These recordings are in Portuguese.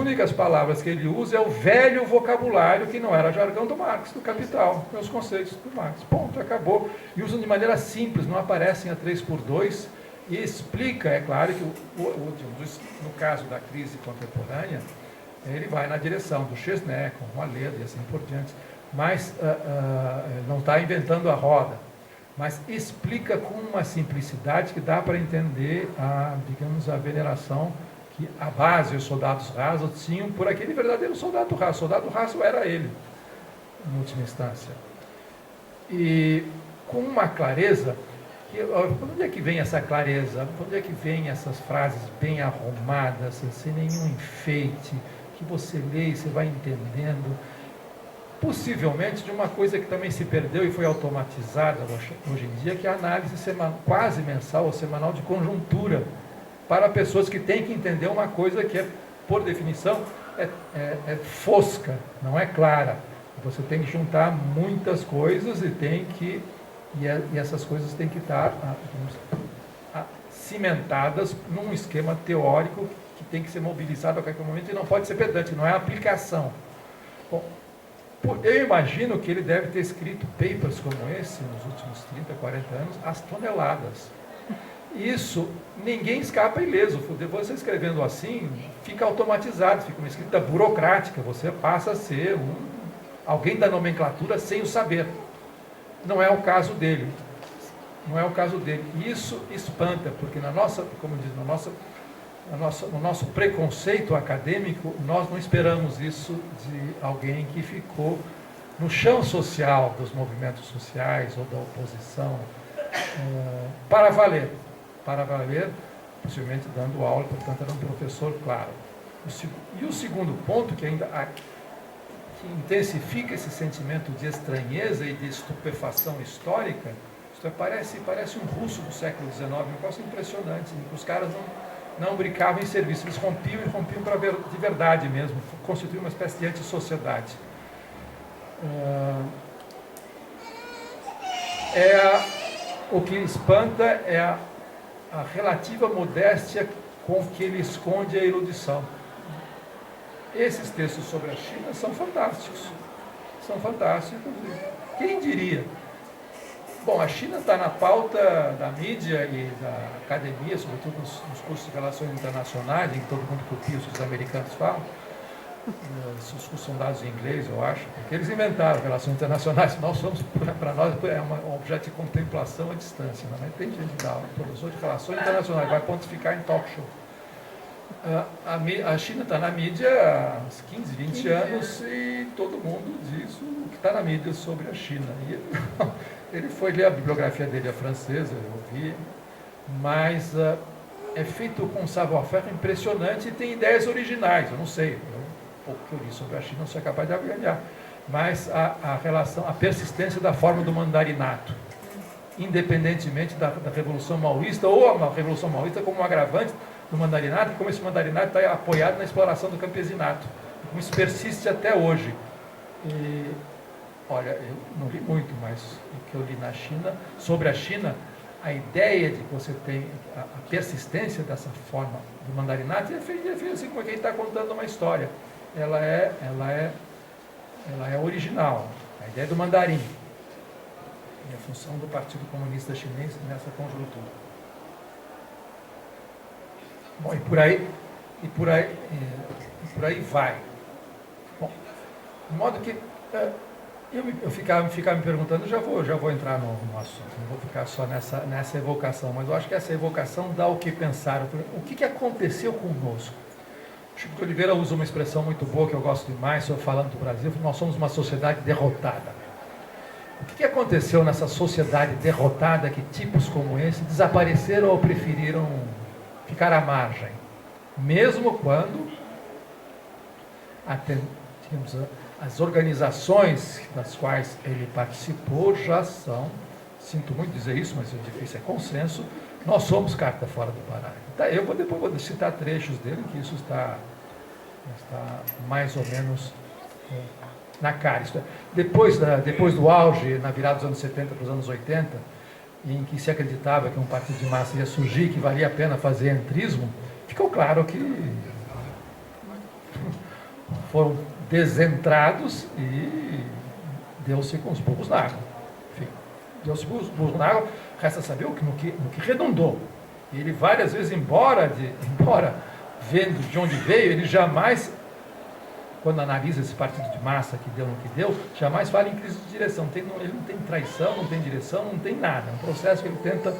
únicas palavras que ele usa é o velho vocabulário que não era jargão do Marx, do Capital, os conceitos do Marx. Ponto, acabou. E usam de maneira simples, não aparecem a 3x2 e explica, é claro que no caso da crise contemporânea, ele vai na direção do Chesney, com o Aledo e assim por diante, mas não está inventando a roda, mas explica com uma simplicidade que dá para entender digamos, a veneração que a base, os soldados rasos tinham por aquele verdadeiro soldado raso. O soldado raso era ele, em última instância. E com uma clareza, onde é que vem essa clareza? Onde é que vem essas frases bem arrumadas, sem nenhum enfeite, que você lê e você vai entendendo? Possivelmente de uma coisa que também se perdeu e foi automatizada hoje em dia, que é a análise quase mensal ou semanal de conjuntura, para pessoas que têm que entender uma coisa que, por definição, é fosca, não é clara. Você tem que juntar muitas coisas e essas coisas têm que estar cimentadas num esquema teórico que tem que ser mobilizado a qualquer momento e não pode ser pedante, não é aplicação. Bom, eu imagino que ele deve ter escrito papers como esse nos últimos 30, 40 anos, às toneladas. Isso, ninguém escapa ileso. Você escrevendo assim, fica automatizado, fica uma escrita burocrática, você passa a ser alguém da nomenclatura sem o saber. Não é o caso dele. Não é o caso dele. Isso espanta, porque como diz, no nosso preconceito acadêmico, nós não esperamos isso de alguém que ficou no chão social dos movimentos sociais ou da oposição, para valer, possivelmente dando aula, portanto era um professor claro. E o segundo ponto, que intensifica esse sentimento de estranheza e de estupefação histórica, parece um russo do século XIX, um negócio impressionante, os caras não brincavam em serviço, eles rompiam de verdade mesmo, constituíam uma espécie de antissociedade. O que espanta é a relativa modéstia com que ele esconde a erudição. Esses textos sobre a China são fantásticos. São fantásticos. Quem diria? Bom, a China está na pauta da mídia e da academia, sobretudo nos cursos de relações internacionais, em que todo mundo copia o que os americanos falam. Os cursos são dados em inglês, eu acho, porque eles inventaram relações internacionais. Para nós, é um objeto de contemplação à distância. Mas tem gente que dá aula, professor de relações internacionais, vai pontificar em talk show. A China está na mídia há uns 15, 20 anos e todo mundo diz o que está na mídia sobre a China. E ele foi ler a bibliografia dele, a francesa, eu ouvi, mas é feito com um savoir-faire impressionante e tem ideias originais. Eu não sei, o que eu li sobre a China não sou capaz de avaliar, mas a persistência da forma do mandarinato, independentemente da Revolução Maoísta, ou a Revolução Maoísta como um agravante do mandarinato, como esse mandarinato está apoiado na exploração do campesinato, como isso persiste até hoje. E, olha, eu não li muito, mas o que eu li na China, sobre a China, a ideia de que você tem a persistência dessa forma do mandarinato é feita assim como quem está contando uma história. Ela é original, a ideia do mandarim e a função do Partido Comunista Chinês nessa conjuntura. Bom, e por aí vai. Bom, de modo que eu ficava me perguntando, já vou entrar no assunto, não vou ficar só nessa evocação, mas eu acho que essa evocação dá o que pensar. O que aconteceu conosco? Chico de Oliveira usa uma expressão muito boa que eu gosto demais, falando do Brasil, nós somos uma sociedade derrotada. O que aconteceu nessa sociedade derrotada que tipos como esse desapareceram ou preferiram ficar à margem? Mesmo quando as organizações das quais ele participou já são, sinto muito dizer isso, mas é difícil, é consenso, nós somos carta fora do baralho. Depois vou citar trechos dele, que isso está mais ou menos na cara. Depois do auge, na virada dos anos 70 para os anos 80, em que se acreditava que um partido de massa ia surgir, que valia a pena fazer entrismo, ficou claro que foram desentrados e deu-se com os burros na água. Enfim, deu-se com os burros na água, resta saber no que redundou. Ele várias vezes, embora vendo de onde veio, ele jamais, quando analisa esse partido de massa que deu no que deu, jamais fala em crise de direção. Ele não tem traição, não tem direção, não tem nada. É um processo que ele tenta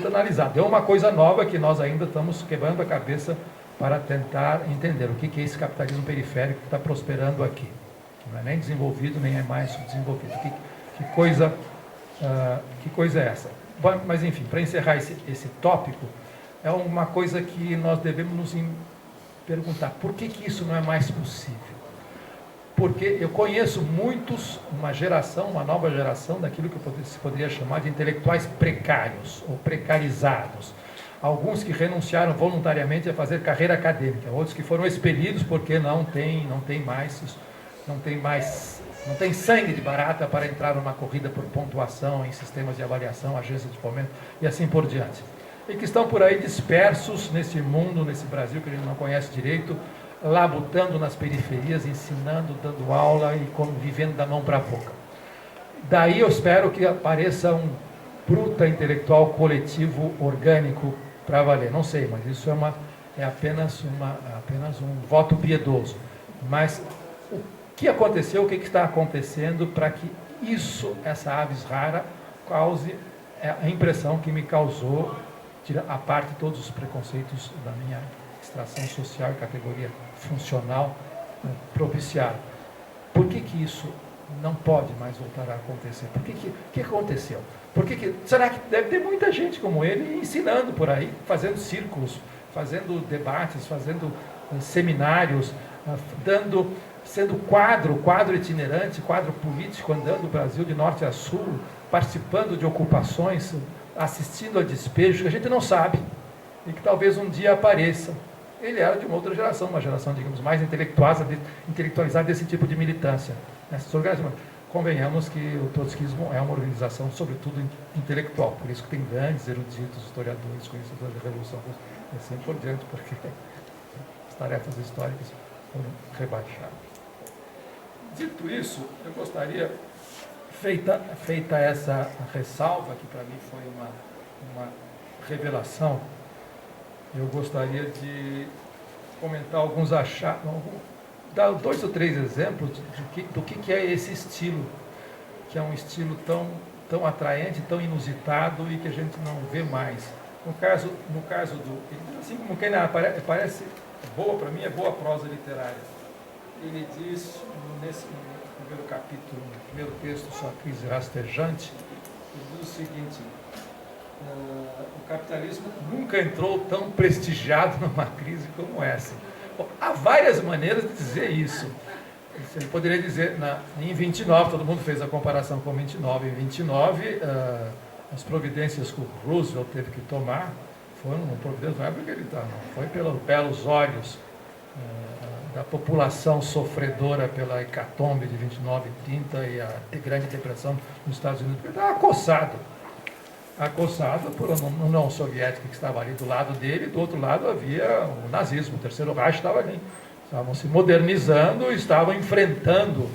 analisar. Deu uma coisa nova que nós ainda estamos quebrando a cabeça para tentar entender o que é esse capitalismo periférico que está prosperando aqui. Que não é nem desenvolvido, nem é mais subdesenvolvido. Que coisa é essa? Bom, mas enfim, para encerrar esse tópico, é uma coisa que nós devemos nos perguntar, por que isso não é mais possível? Porque eu conheço uma nova geração daquilo que se poderia chamar de intelectuais precários ou precarizados. Alguns que renunciaram voluntariamente a fazer carreira acadêmica, outros que foram expelidos porque não tem sangue de barata para entrar numa corrida por pontuação em sistemas de avaliação, agências de fomento e assim por diante. E que estão por aí dispersos nesse mundo, nesse Brasil que a gente não conhece direito, labutando nas periferias, ensinando, dando aula e vivendo da mão para a boca. Daí eu espero que apareça um bruta intelectual coletivo orgânico para valer. Não sei, mas isso é apenas um voto piedoso. Mas o que aconteceu, o que está acontecendo para que essa avis rara, cause a impressão que me causou, tira a parte todos os preconceitos da minha extração social e categoria funcional propiciaram. Por que isso não pode mais voltar a acontecer? O que aconteceu? Será que deve ter muita gente como ele ensinando por aí, fazendo círculos, fazendo debates, fazendo seminários, sendo quadro itinerante, quadro político, andando o Brasil de norte a sul, participando de ocupações, assistindo a despejos que a gente não sabe e que talvez um dia apareça. Ele era de uma outra geração, uma geração, digamos, mais intelectualizada desse tipo de militância. Nessas organizações, convenhamos que o trotskismo é uma organização, sobretudo, intelectual, por isso que tem grandes eruditos, historiadores, conhecedores da Revolução Russa, e assim por diante, porque as tarefas históricas foram rebaixadas. Dito isso, eu gostaria, feita essa ressalva, que para mim foi uma revelação, eu gostaria de comentar alguns achados, dar 2 ou 3 exemplos do que é esse estilo, que é um estilo tão atraente, tão inusitado e que a gente não vê mais. No caso assim como quem parece boa para mim, é boa prosa literária. Ele diz, nesse primeiro capítulo, no primeiro texto, sua crise rastejante, ele diz o seguinte: o capitalismo nunca entrou tão prestigiado numa crise como essa. Bom, há várias maneiras de dizer isso. Ele poderia dizer, em 29, todo mundo fez a comparação com 29, em 29, as providências que o Roosevelt teve que tomar foram providências, não é porque ele está, não, foi pelos belos olhos da população sofredora pela hecatombe de 29 e 30 e a grande depressão nos Estados Unidos, porque estava acossado por uma União Soviética que estava ali do lado dele, do outro lado havia o nazismo, o Terceiro Reich estava ali. Estavam se modernizando, estavam enfrentando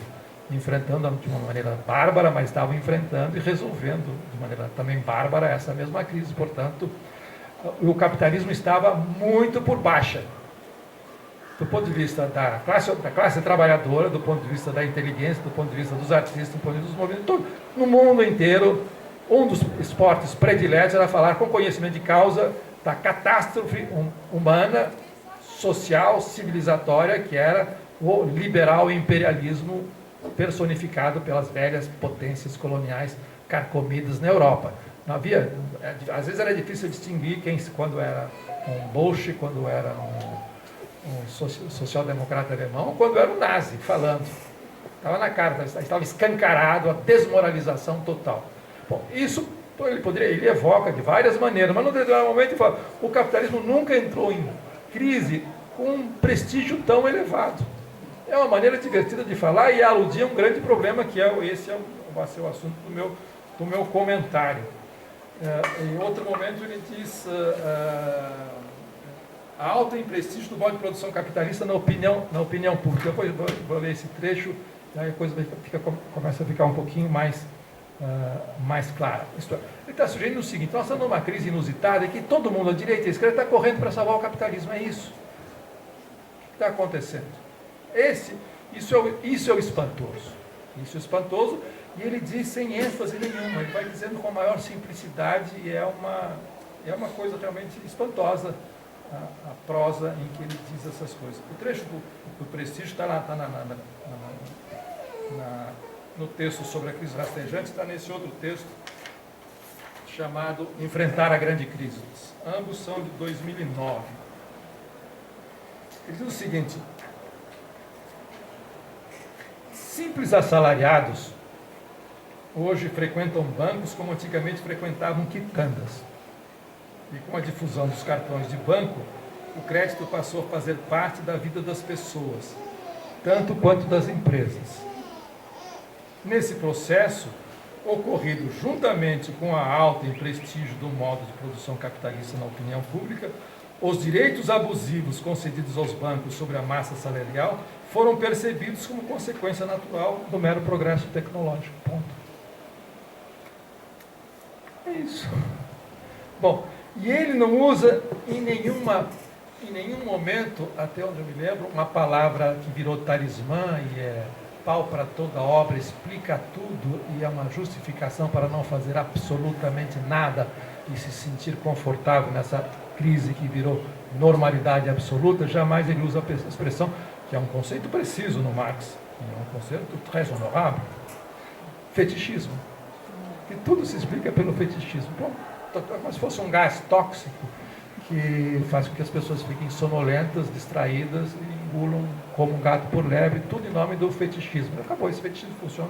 de uma maneira bárbara, mas estavam enfrentando e resolvendo de maneira também bárbara essa mesma crise. Portanto, o capitalismo estava muito por baixa, do ponto de vista da classe trabalhadora, do ponto de vista da inteligência, do ponto de vista dos artistas, do ponto de vista dos movimentos, no mundo inteiro. Um dos esportes prediletos era falar com conhecimento de causa da catástrofe humana, social, civilizatória, que era o liberal imperialismo personificado pelas velhas potências coloniais carcomidas na Europa. Não havia, às vezes era difícil distinguir quando era um Bolche, quando era um social-democrata alemão, ou quando era um nazi falando. Estava na cara, estava escancarado a desmoralização total. Bom, isso ele evoca de várias maneiras, mas no determinado momento ele fala: o capitalismo nunca entrou em crise com um prestígio tão elevado. É uma maneira divertida de falar e aludir a um grande problema que esse vai ser o assunto do meu comentário. Em outro momento ele diz a alta em prestígio do modo de produção capitalista na opinião pública. Depois vou ler esse trecho, aí a coisa começa a ficar um pouquinho mais clara. Ele está sugerindo o seguinte: nós estamos numa crise inusitada em que todo mundo, a direita e a esquerda, está correndo para salvar o capitalismo. É isso. O que está acontecendo? Isso é o espantoso. Isso é espantoso, e ele diz sem ênfase nenhuma, ele vai dizendo com a maior simplicidade, e é uma coisa realmente espantosa a prosa em que ele diz essas coisas. O trecho do prestígio está lá, no texto sobre a crise rastejante, está nesse outro texto chamado Enfrentar a Grande Crise. Ambos são de 2009. Ele diz o seguinte: simples assalariados hoje frequentam bancos como antigamente frequentavam quitandas. E com a difusão dos cartões de banco, o crédito passou a fazer parte da vida das pessoas, tanto quanto das empresas. Nesse processo, ocorrido juntamente com a alta em prestígio do modo de produção capitalista na opinião pública, os direitos abusivos concedidos aos bancos sobre a massa salarial foram percebidos como consequência natural do mero progresso tecnológico. Ponto. É isso. Bom, e ele não usa em nenhum momento, até onde eu me lembro, uma palavra que virou talismã e é pau para toda obra, explica tudo e é uma justificação para não fazer absolutamente nada e se sentir confortável nessa crise que virou normalidade absoluta. Jamais ele usa a expressão, que é um conceito preciso no Marx, é um conceito très honorável, fetichismo. Que tudo se explica pelo fetichismo. Bom, como se fosse um gás tóxico que faz com que as pessoas fiquem sonolentas, distraídas e engulam como um gato por lebre, tudo em nome do fetichismo. Acabou, esse fetichismo funciona,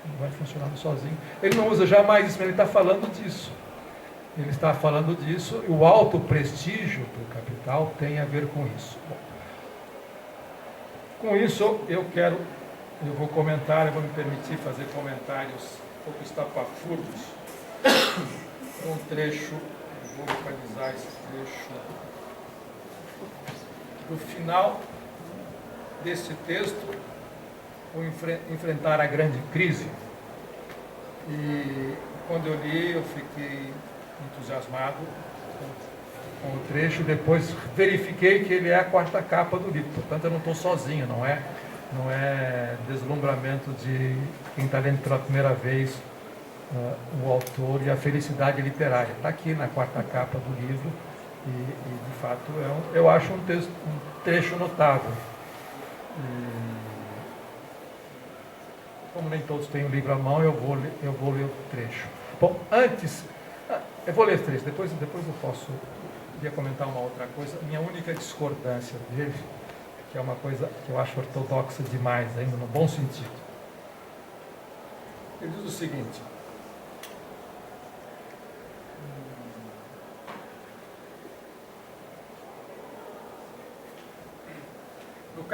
não vai funcionando sozinho. Ele não usa jamais isso, mas ele está falando disso. Ele está falando disso, e o alto prestígio do capital tem a ver com isso. Bom, com isso, eu vou comentar, eu vou me permitir fazer comentários um pouco estapafúrdios, um trecho, eu vou localizar esse trecho, do final desse texto, o Enfrentar a Grande Crise. E quando eu li, eu fiquei entusiasmado com o trecho, depois verifiquei que ele é a quarta capa do livro, portanto eu não estou sozinho, não é deslumbramento de quem está lendo pela primeira vez o autor e a felicidade literária. Está aqui na quarta capa do livro e de fato, eu acho um trecho notável. Como nem todos têm o livro à mão, eu vou ler o trecho. Bom, antes, eu vou ler o trecho, depois eu queria comentar uma outra coisa. Minha única discordância dele, que é uma coisa que eu acho ortodoxa demais, ainda no bom sentido. Ele diz o seguinte: no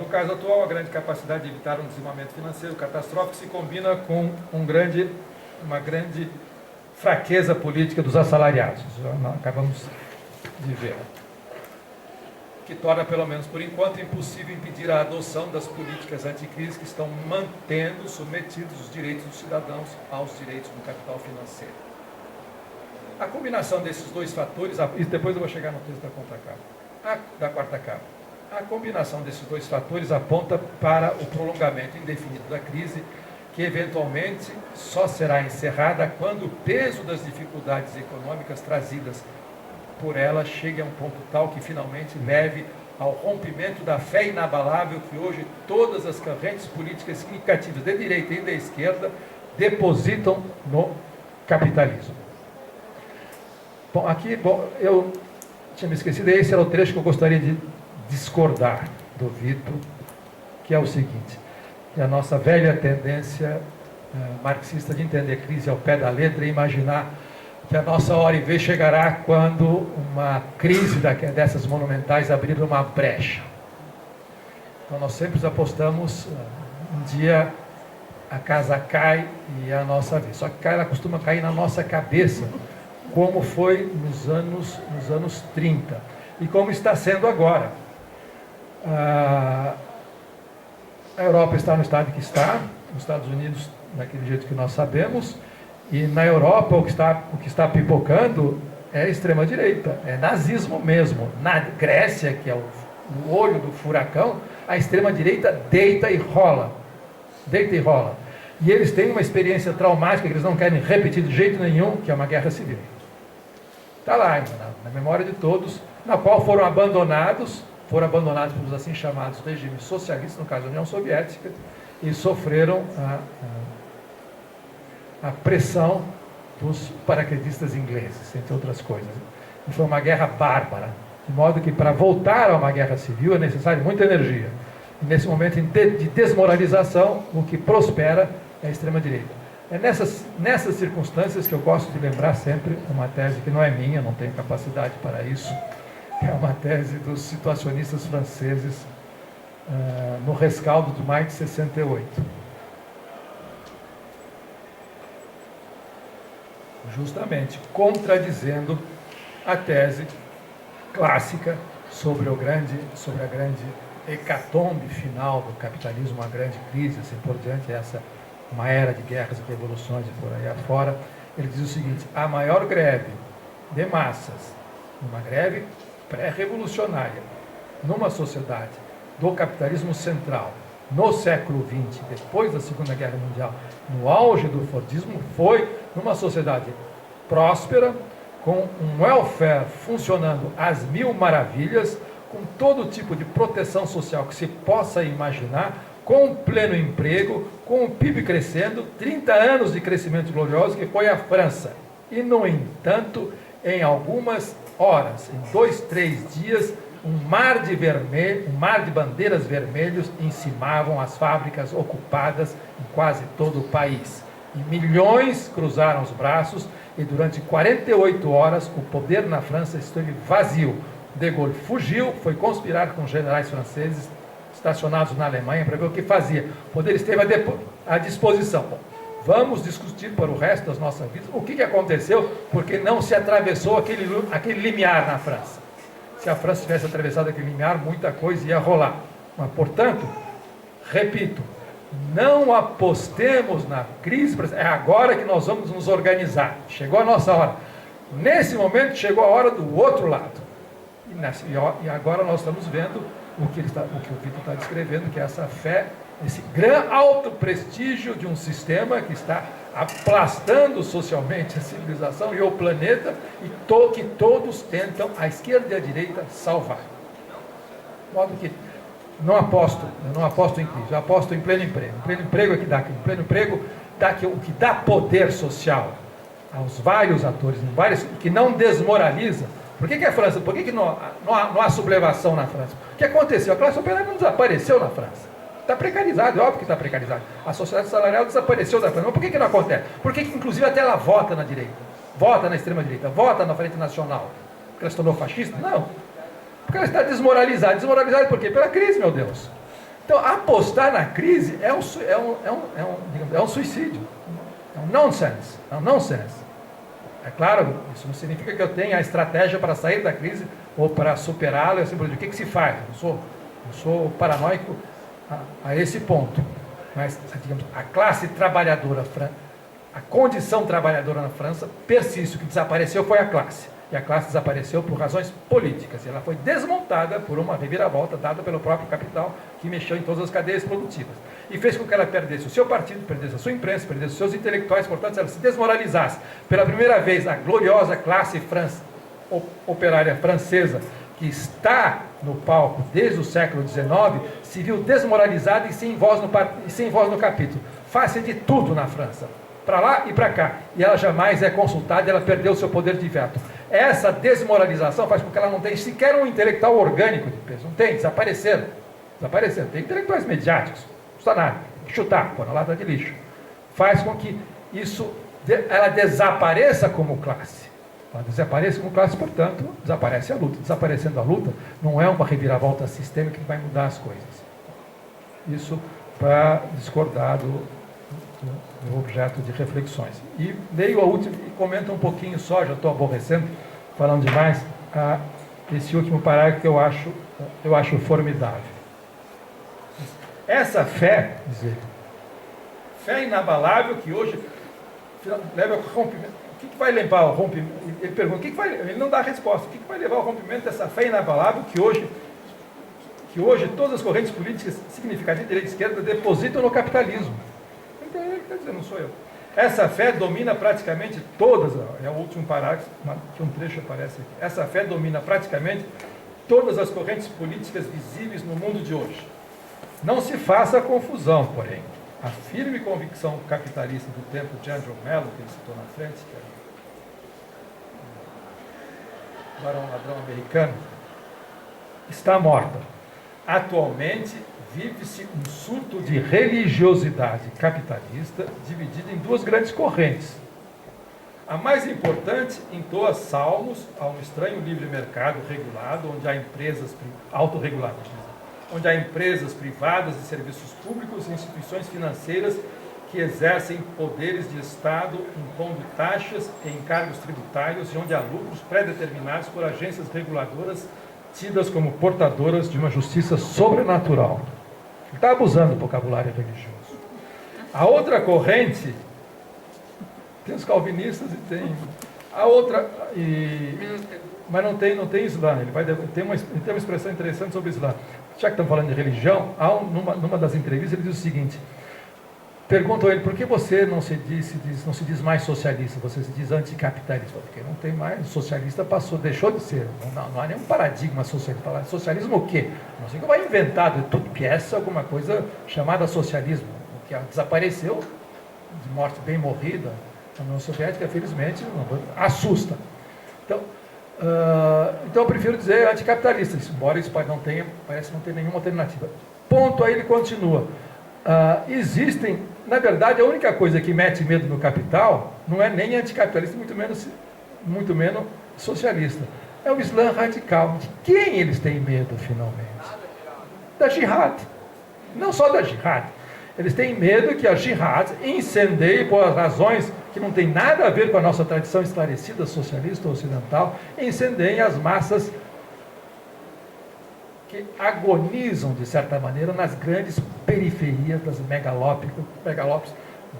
caso atual, a grande capacidade de evitar um dizimamento financeiro catastrófico se combina com uma grande fraqueza política dos assalariados. Acabamos de ver. Que torna, pelo menos por enquanto, impossível impedir a adoção das políticas anticrise que estão mantendo submetidos os direitos dos cidadãos aos direitos do capital financeiro. A combinação desses dois fatores, e depois eu vou chegar no texto da quarta capa. A combinação desses dois fatores aponta para o prolongamento indefinido da crise, que eventualmente só será encerrada quando o peso das dificuldades econômicas trazidas por ela chegue a um ponto tal que finalmente leve ao rompimento da fé inabalável que hoje todas as correntes políticas significativas da direita e da esquerda depositam no capitalismo. Bom, aqui, eu tinha me esquecido, esse era o trecho que eu gostaria de discordar do Vitor, que é o seguinte: que a nossa velha tendência marxista de entender a crise ao pé da letra e imaginar que a nossa hora e vez chegará quando uma crise dessas monumentais abrir uma brecha. Então nós sempre apostamos, um dia a casa cai e é a nossa vez. Só que ela costuma cair na nossa cabeça, como foi nos anos 30. e como está sendo agora. A Europa está no estado que está, os Estados Unidos daquele jeito que nós sabemos, e na Europa o que está pipocando é extrema-direita, é nazismo mesmo. Na Grécia, que é o olho do furacão, a extrema-direita deita e rola. Deita e rola. E eles têm uma experiência traumática que eles não querem repetir de jeito nenhum, que é uma guerra civil. Está lá ainda, na memória de todos, na qual foram abandonados pelos assim chamados regimes socialistas, no caso a União Soviética, e sofreram a pressão dos paraquedistas ingleses, entre outras coisas. E foi uma guerra bárbara, de modo que para voltar a uma guerra civil é necessário muita energia. E nesse momento de desmoralização, o que prospera é a extrema-direita. É nessas circunstâncias que eu gosto de lembrar sempre uma tese que não é minha, não tenho capacidade para isso, é uma tese dos situacionistas franceses no rescaldo de maio de 68. Justamente contradizendo a tese clássica sobre a grande hecatombe final do capitalismo, uma grande crise, assim por diante, uma era de guerras e revoluções e por aí afora. Ele diz o seguinte: a maior greve de massas, uma greve pré-revolucionária, numa sociedade do capitalismo central, no século XX, depois da Segunda Guerra Mundial, no auge do Fordismo, foi numa sociedade próspera, com um welfare funcionando às mil maravilhas, com todo tipo de proteção social que se possa imaginar, com pleno emprego, com o PIB crescendo, 30 anos de crescimento glorioso, que foi a França. E, no entanto, em algumas horas, em 2, 3 dias, um mar de bandeiras vermelhas encimavam as fábricas ocupadas em quase todo o país. E milhões cruzaram os braços, e durante 48 horas o poder na França esteve vazio. De Gaulle fugiu, foi conspirar com generais franceses estacionados na Alemanha para ver o que fazia. O poder esteve à disposição. Bom, vamos discutir para o resto das nossas vidas o que aconteceu, porque não se atravessou aquele limiar na França. Se a França tivesse atravessado aquele limiar, muita coisa ia rolar. Mas, portanto, repito, não apostemos na crise, é agora que nós vamos nos organizar. Chegou a nossa hora. Nesse momento, chegou a hora do outro lado. E agora nós estamos vendo o que o Vitor está descrevendo, que é essa fé, esse grande alto prestígio de um sistema que está aplastando socialmente a civilização e o planeta, e que todos tentam, a esquerda e a direita, salvar. De modo que eu não aposto em crise, eu aposto em pleno emprego. Pleno emprego é que dá aquilo. Pleno emprego o que dá poder social aos vários atores, que não desmoraliza. Por que a França, por que não há sublevação na França? O que aconteceu? A classe operária não desapareceu na França. Está precarizado, é óbvio que está precarizado. A sociedade salarial desapareceu da França. Mas por que não acontece? Por que inclusive até ela vota na direita? Vota na extrema-direita? Vota na Frente Nacional? Porque ela se tornou fascista? Não. Porque ela está desmoralizada. Desmoralizada por quê? Pela crise, meu Deus. Então, apostar na crise é um suicídio. É um nonsense. É um nonsense. É claro, isso não significa que eu tenha a estratégia para sair da crise ou para superá-la. O que se faz? Eu sou paranoico a esse ponto. Mas, digamos, a classe trabalhadora, a condição trabalhadora na França persiste. O que desapareceu foi a classe. E a classe desapareceu por razões políticas. E ela foi desmontada por uma reviravolta dada pelo próprio capital, que mexeu em todas as cadeias produtivas. E fez com que ela perdesse o seu partido, perdesse a sua imprensa, perdesse os seus intelectuais, portanto, ela se desmoralizasse. Pela primeira vez, a gloriosa classe operária francesa, que está no palco desde o século XIX, se viu desmoralizada e sem voz no capítulo. Faz-se de tudo na França, para lá e para cá. E ela jamais é consultada, ela perdeu o seu poder de veto. Essa desmoralização faz com que ela não tenha sequer um intelectual orgânico de peso. Não tem, desapareceram. Tem intelectuais mediáticos. Não custa nada. Chutar, pôr na lata de lixo. Faz com que ela desapareça como classe. Ela desapareça como classe, portanto, desaparece a luta. Desaparecendo a luta, não é uma reviravolta sistêmica que vai mudar as coisas. Isso para discordar do objeto de reflexões. E leio a última e comento um pouquinho só, já estou aborrecendo, falando demais, esse último parágrafo que eu acho formidável. Essa fé, dizer, fé inabalável que hoje leva ao rompimento. O que vai levar ao rompimento? Ele pergunta, ele não dá a resposta. O que vai levar ao rompimento dessa fé inabalável que hoje todas as correntes políticas significativas de direita e esquerda depositam no capitalismo? Então ele está dizendo, não sou eu. Essa fé domina praticamente todas, é o último parágrafo, que um trecho aparece aqui. Essa fé domina praticamente todas as correntes políticas visíveis no mundo de hoje. Não se faça confusão, porém. A firme convicção capitalista do tempo de Andrew Mellon, que ele citou na frente, que é o barão ladrão americano, está morta. Atualmente, vive-se um surto de religiosidade capitalista dividido em duas grandes correntes. A mais importante entoa salmos a um estranho livre mercado regulado, onde há empresas autorreguladas, onde há empresas privadas de serviços públicos e instituições financeiras que exercem poderes de Estado, impondo taxas e encargos tributários, e onde há lucros pré-determinados por agências reguladoras tidas como portadoras de uma justiça sobrenatural. Ele está abusando do vocabulário religioso. A outra corrente, tem os calvinistas e tem a outra, mas não tem Islã. Ele tem uma expressão interessante sobre o Islã. Já que estamos falando de religião, numa das entrevistas ele diz o seguinte: perguntam a ele, por que você não se diz mais socialista, você se diz anticapitalista? Porque não tem mais, o socialista deixou de ser, não há nenhum paradigma socialista. Falar socialismo o quê? Não sei que vai inventar de tudo que alguma coisa chamada socialismo, o que desapareceu, de morte bem morrida, a União Soviética, felizmente, assusta. Então eu prefiro dizer anticapitalista, embora isso parece não ter nenhuma alternativa. Ponto, aí ele continua. Existem, na verdade, a única coisa que mete medo no capital não é nem anticapitalista, muito menos socialista. É o Islã radical. De quem eles têm medo, finalmente? Da jihad. Não só da jihad. Eles têm medo que a jihad incendeie por razões que não tem nada a ver com a nossa tradição esclarecida socialista ocidental, incendeiem as massas que agonizam, de certa maneira, nas grandes periferias das megalópolis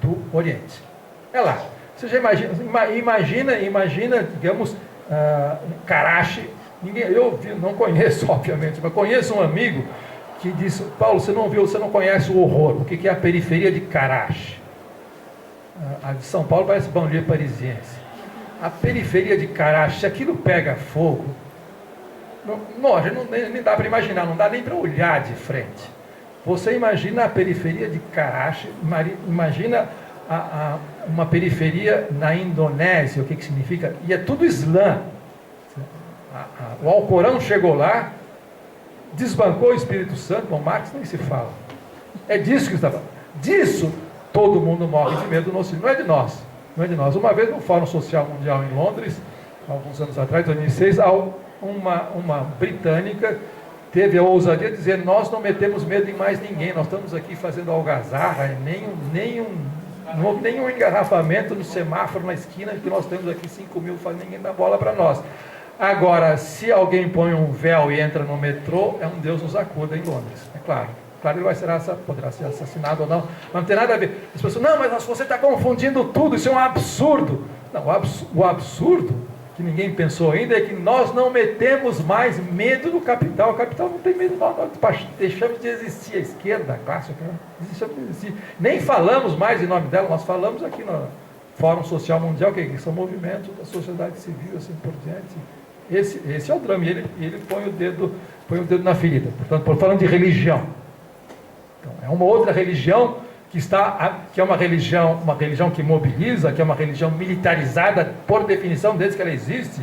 do Oriente. É lá. Você já imagina, digamos, Karachi. Eu não conheço, obviamente, mas conheço um amigo que disse: Paulo, você não conhece o horror. O que é a periferia de Karachi? A de São Paulo parece banlieue parisiense. A periferia de Karachi, se aquilo pega fogo, nem dá para imaginar, não dá nem para olhar de frente. Você imagina a periferia de Karachi, imagina uma periferia na Indonésia, o que significa? E é tudo Islã. O Alcorão chegou lá, desbancou o Espírito Santo, bom, Marx nem se fala. É disso que está falando. Disso todo mundo morre de medo no Ocidente. Não é de nós. Não é de nós. Uma vez no Fórum Social Mundial em Londres, alguns anos atrás, 2006, uma britânica teve a ousadia de dizer: nós não metemos medo em mais ninguém, nós estamos aqui fazendo algazarra, não houve nenhum engarrafamento no semáforo na esquina, que nós temos aqui 5 mil, ninguém dá bola para nós. Agora, se alguém põe um véu e entra no metrô, é um Deus nos acuda em Londres, é claro. Claro, ele poderá ser assassinado ou não, mas não tem nada a ver. As pessoas, não, mas você está confundindo tudo, isso é um absurdo. Não, o absurdo, que ninguém pensou ainda, é que nós não metemos mais medo do capital. O capital não tem medo, nós deixamos de existir. A esquerda, a classe, deixamos de existir. Nem falamos mais em nome dela, nós falamos aqui no Fórum Social Mundial, que são movimentos da sociedade civil, assim por diante. Esse é o drama, e ele põe o dedo na ferida. Portanto, falando de religião. Então, é uma outra religião que é uma religião que mobiliza, que é uma religião militarizada, por definição, desde que ela existe.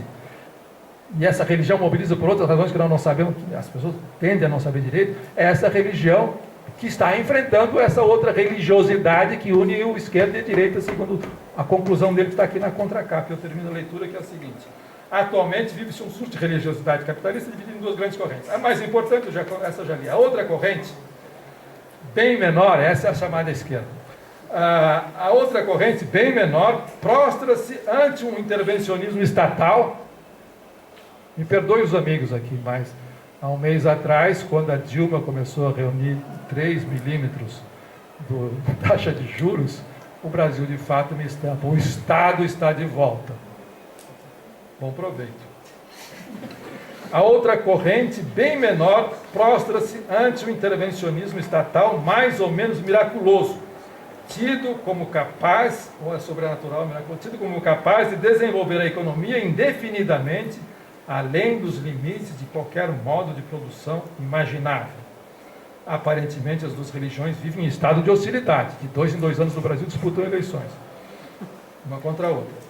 E essa religião mobiliza por outras razões que nós não sabemos, que as pessoas tendem a não saber direito. É essa religião que está enfrentando essa outra religiosidade que une o esquerda e a direita, segundo a conclusão dele que está aqui na contracapa. Eu termino a leitura, que é a seguinte: atualmente vive-se um surto de religiosidade capitalista dividido em duas grandes correntes. A mais importante, essa eu já li. A outra corrente, bem menor, essa é a chamada esquerda. A outra corrente, bem menor, prostra-se ante um intervencionismo estatal Me perdoe os amigos aqui, mas há um mês atrás, quando a Dilma começou a reunir 3 milímetros da taxa de juros, o Brasil de fato me estampa. O Estado está de volta. Bom proveito. A outra corrente, bem menor, prostra-se ante o intervencionismo estatal mais ou menos miraculoso, tido como capaz, ou é sobrenatural, miraculoso, tido como capaz de desenvolver a economia indefinidamente, além dos limites de qualquer modo de produção imaginável. Aparentemente, as duas religiões vivem em estado de hostilidade. De 2 em 2 anos no Brasil disputam eleições, uma contra a outra.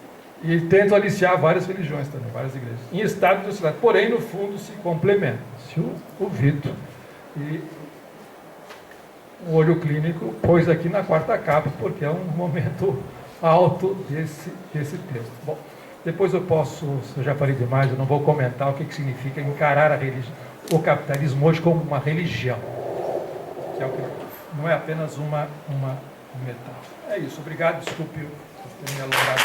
E tentam aliciar várias religiões também, várias igrejas. Em estado de hostilidade. Porém, no fundo, se complementam. Se o Vitor e o olho clínico pôs aqui na quarta capa, porque é um momento alto desse texto. Bom, depois eu posso, se eu já falei demais, eu não vou comentar o que significa encarar o capitalismo hoje como uma religião. Que é o que não é apenas uma metáfora. É isso. Obrigado, desculpe por ter me alongado.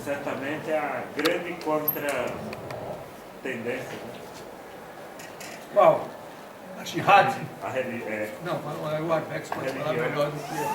Certamente é a grande contra-tendência. Né? Qual? A Jihad? Não, o Arbex pode falar melhor do que eu.